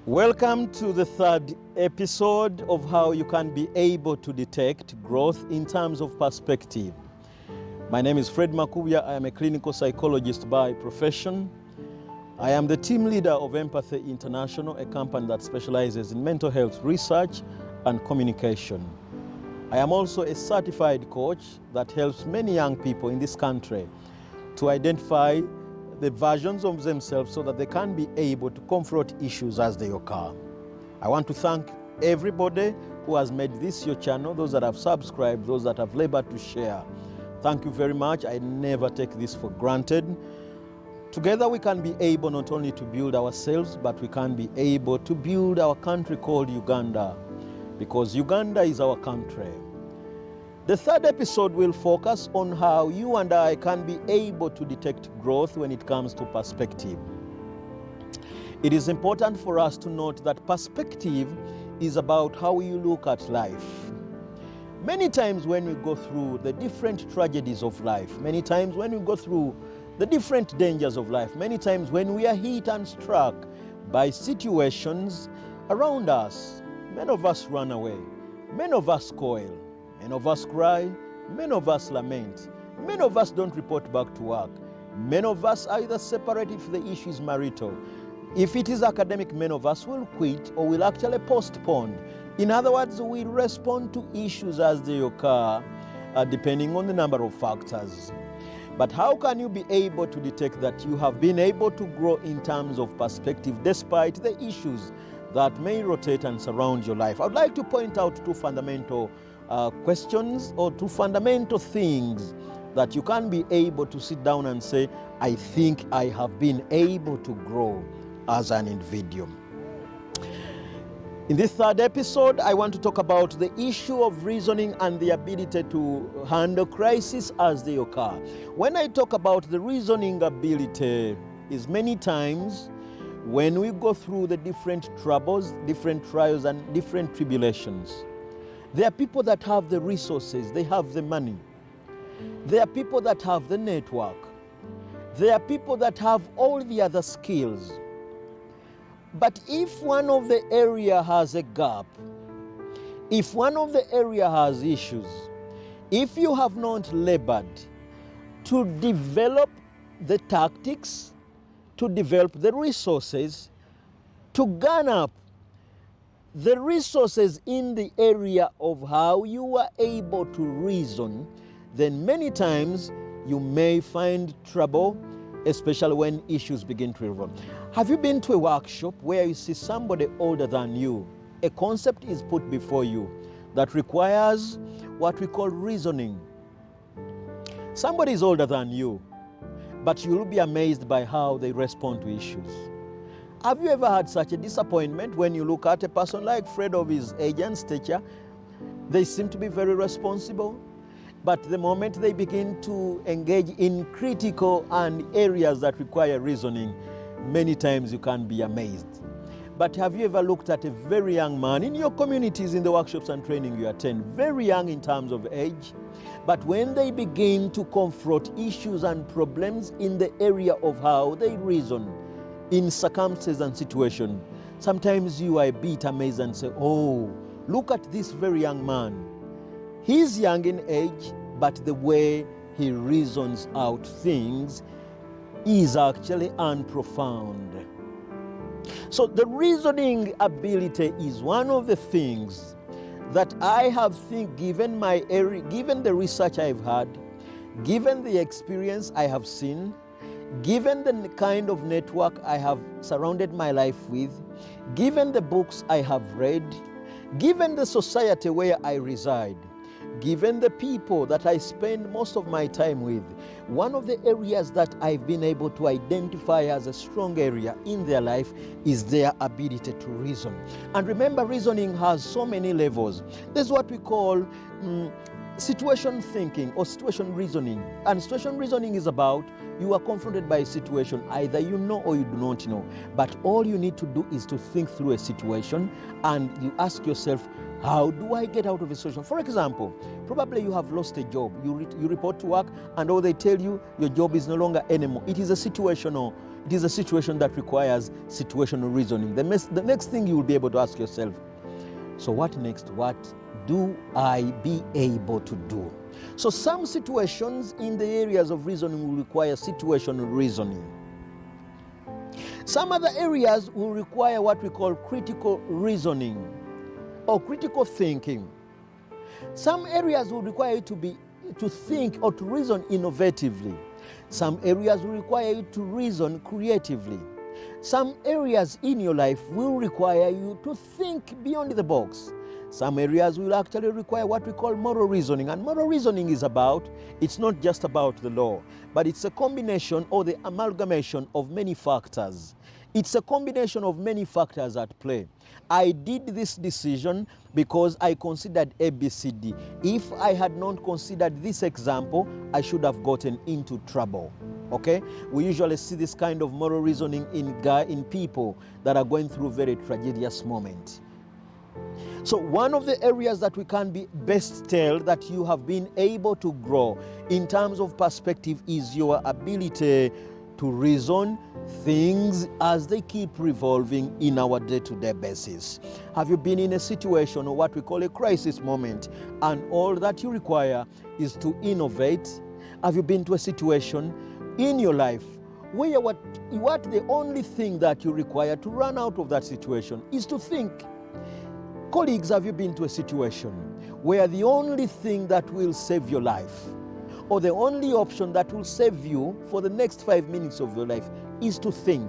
Welcome to the third episode of how you can be able to detect growth in terms of perspective. My name is Fred Makubuya. I am a clinical psychologist by profession. I am the team leader of Empathy International, a company that specializes in mental health research and communication. I am also a certified coach that helps many young people in this country to identify the versions of themselves so that they can be able to confront issues as they occur. I want to thank everybody who has made this your channel, those that have subscribed, those that have labored to share. Thank you very much. I never take this for granted. Together we can be able not only to build ourselves, but we can be able to build our country called Uganda, because Uganda is our country. The third episode will focus on how you and I can be able to detect growth when it comes to perspective. It is important for us to note that perspective is about how you look at life. Many times when we go through the different tragedies of life, many times when we go through the different dangers of life, many times when we are hit and struck by situations around us, many of us run away, many of us coil. Many of us cry, many of us lament, many of us don't report back to work. Many of us either separate if the issue is marital. If it is academic, many of us will quit or will actually postpone. In other words, we'll respond to issues as they occur, depending on the number of factors. But how can you be able to detect that you have been able to grow in terms of perspective despite the issues that may rotate and surround your life? I'd like to point out two fundamental questions or two fundamental things that you can be able to sit down and say, I think I have been able to grow as an individual. In this third episode, I want to talk about the issue of reasoning and the ability to handle crises as they occur. When I talk about the reasoning ability, is many times when we go through the different troubles, different trials, and different tribulations, there are people that have the resources, they have the money. There are people that have the network. There are people that have all the other skills. But if one of the area has a gap, if one of the area has issues, if you have not labored to develop the tactics, to develop the resources, to gun up the resources in the area of how you are able to reason, then many times you may find trouble, especially when issues begin to evolve. Have you been to a workshop where you see somebody older than you? A concept is put before you that requires what we call reasoning. Somebody is older than you, but you'll be amazed by how they respond to issues. Have you ever had such a disappointment when you look at a person like Fred of his age and stature? They seem to be very responsible, but the moment they begin to engage in critical and areas that require reasoning, many times you can be amazed. But have you ever looked at a very young man in your communities, in the workshops and training you attend, very young in terms of age, but when they begin to confront issues and problems in the area of how they reason, in circumstances and situations, sometimes you are a bit amazed and say, oh, look at this very young man. He's young in age, but the way he reasons out things is actually unprofound. So the reasoning ability is one of the things that I have given the research I've had, given the experience I have seen, given the kind of network I have surrounded my life with, given the books I have read, given the society where I reside, given the people that I spend most of my time with, one of the areas that I've been able to identify as a strong area in their life is their ability to reason. And remember, reasoning has so many levels. There's what we call situation thinking or situation reasoning. And situation reasoning is about you are confronted by a situation, either you know or you do not know. But all you need to do is to think through a situation and you ask yourself, how do I get out of a situation? For example, probably you have lost a job. You report to work and all they tell you, your job is no longer anymore. It is a situational It is a situation that requires situational reasoning. The next thing you will be able to ask yourself, so what next? What do I be able to do? So some situations in the areas of reasoning will require situational reasoning. Some other areas will require what we call critical reasoning or critical thinking. Some areas will require you to think or to reason innovatively. Some areas will require you to reason creatively. Some areas in your life will require you to think beyond the box. Some areas will actually require what we call moral reasoning. And moral reasoning is it's not just about the law, but it's a combination or the amalgamation of many factors. It's a combination of many factors at play. I did this decision because I considered A, B, C, D. If I had not considered this example, I should have gotten into trouble. Okay? We usually see this kind of moral reasoning in people that are going through very tragedious moments. So one of the areas that we can best tell that you have been able to grow in terms of perspective is your ability to reason things as they keep revolving in our day-to-day basis. Have you been in a situation or what we call a crisis moment, and all that you require is to innovate? Have you been to a situation in your life where what the only thing that you require to run out of that situation is to think? Colleagues, have you been to a situation where the only thing that will save your life, or the only option that will save you for the next 5 minutes of your life, is to think?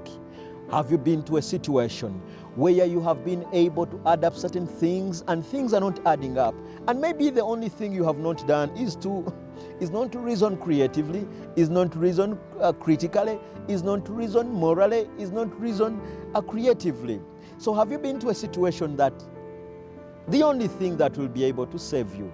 Have you been to a situation where you have been able to add up certain things and things are not adding up, and maybe the only thing you have not done is not to reason creatively, is not to reason critically, is not to reason morally, is not to reason creatively? So have you been to a situation that the only thing that will be able to save you,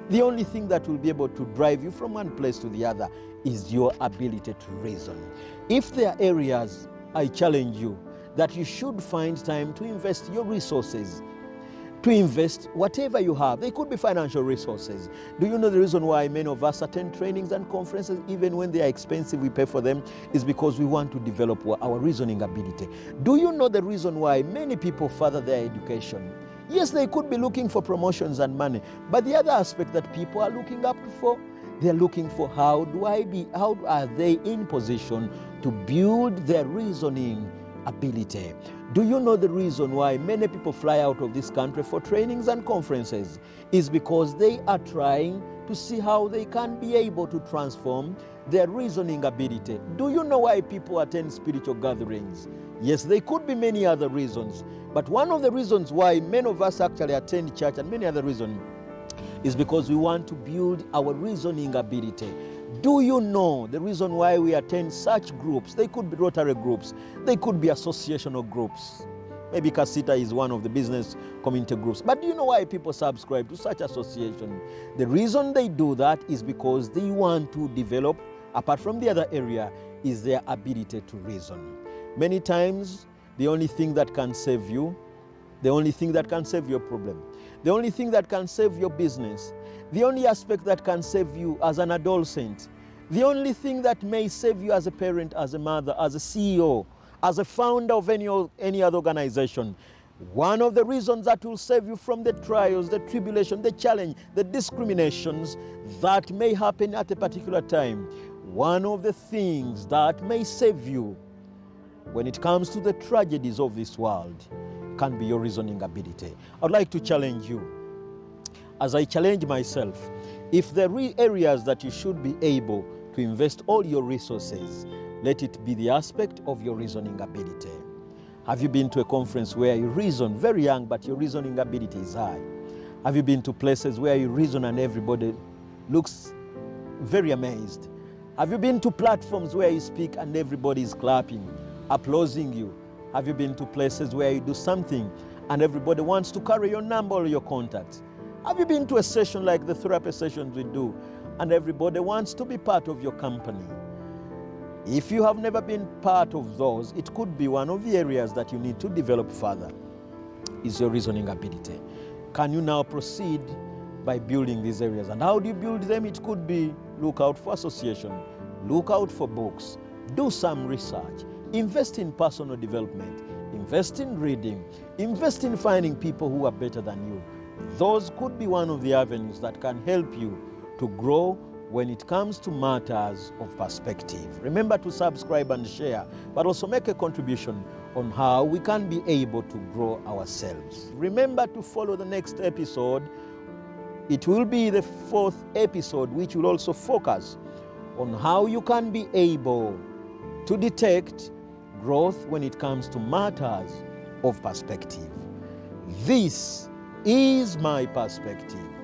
the only thing that will be able to drive you from one place to the other is your ability to reason? If there are areas, I challenge you, that you should find time to invest your resources, to invest whatever you have. They could be financial resources. Do you know the reason why many of us attend trainings and conferences, even when they are expensive, we pay for them, is because we want to develop our reasoning ability. Do you know the reason why many people further their education? Yes, they could be looking for promotions and money, but the other aspect that people are looking up for, they're looking for how are they in position to build their reasoning ability? Do you know the reason why many people fly out of this country for trainings and conferences is because they are trying to see how they can be able to transform their reasoning ability? Do you know why people attend spiritual gatherings? Yes, there could be many other reasons, but one of the reasons why many of us actually attend church, and many other reasons, is because we want to build our reasoning ability. Do you know the reason why we attend such groups? They could be Rotary groups, they could be associational groups. Maybe Casita is one of the business community groups. But do you know why people subscribe to such association? The reason they do that is because they want to develop, apart from the other area, is their ability to reason. Many times, the only thing that can save you, the only thing that can save your problem, the only thing that can save your business, the only aspect that can save you as an adolescent, the only thing that may save you as a parent, as a mother, as a CEO, as a founder of any other organization, one of the reasons that will save you from the trials, the tribulation, the challenge, the discriminations that may happen at a particular time, one of the things that may save you when it comes to the tragedies of this world can be your reasoning ability. I'd like to challenge you, as I challenge myself, if there are areas that you should be able to invest all your resources, let it be the aspect of your reasoning ability. Have you been to a conference where you reason, very young, but your reasoning ability is high? Have you been to places where you reason and everybody looks very amazed? Have you been to platforms where you speak and everybody is clapping, applauding you? Have you been to places where you do something and everybody wants to carry your number or your contact? Have you been to a session like the therapy sessions we do and everybody wants to be part of your company? If you have never been part of those, it could be one of the areas that you need to develop further, is your reasoning ability. Can you now proceed by building these areas? And how do you build them? It could be look out for association, look out for books, do some research, Invest in personal development. Invest in reading. Invest in finding people who are better than you. Those could be one of the avenues that can help you to grow when it comes to matters of perspective. Remember to subscribe and share, but also make a contribution on how we can be able to grow ourselves. Remember to follow the next episode. It will be the 4th episode, which will also focus on how you can be able to detect growth when it comes to matters of perspective. This is my perspective.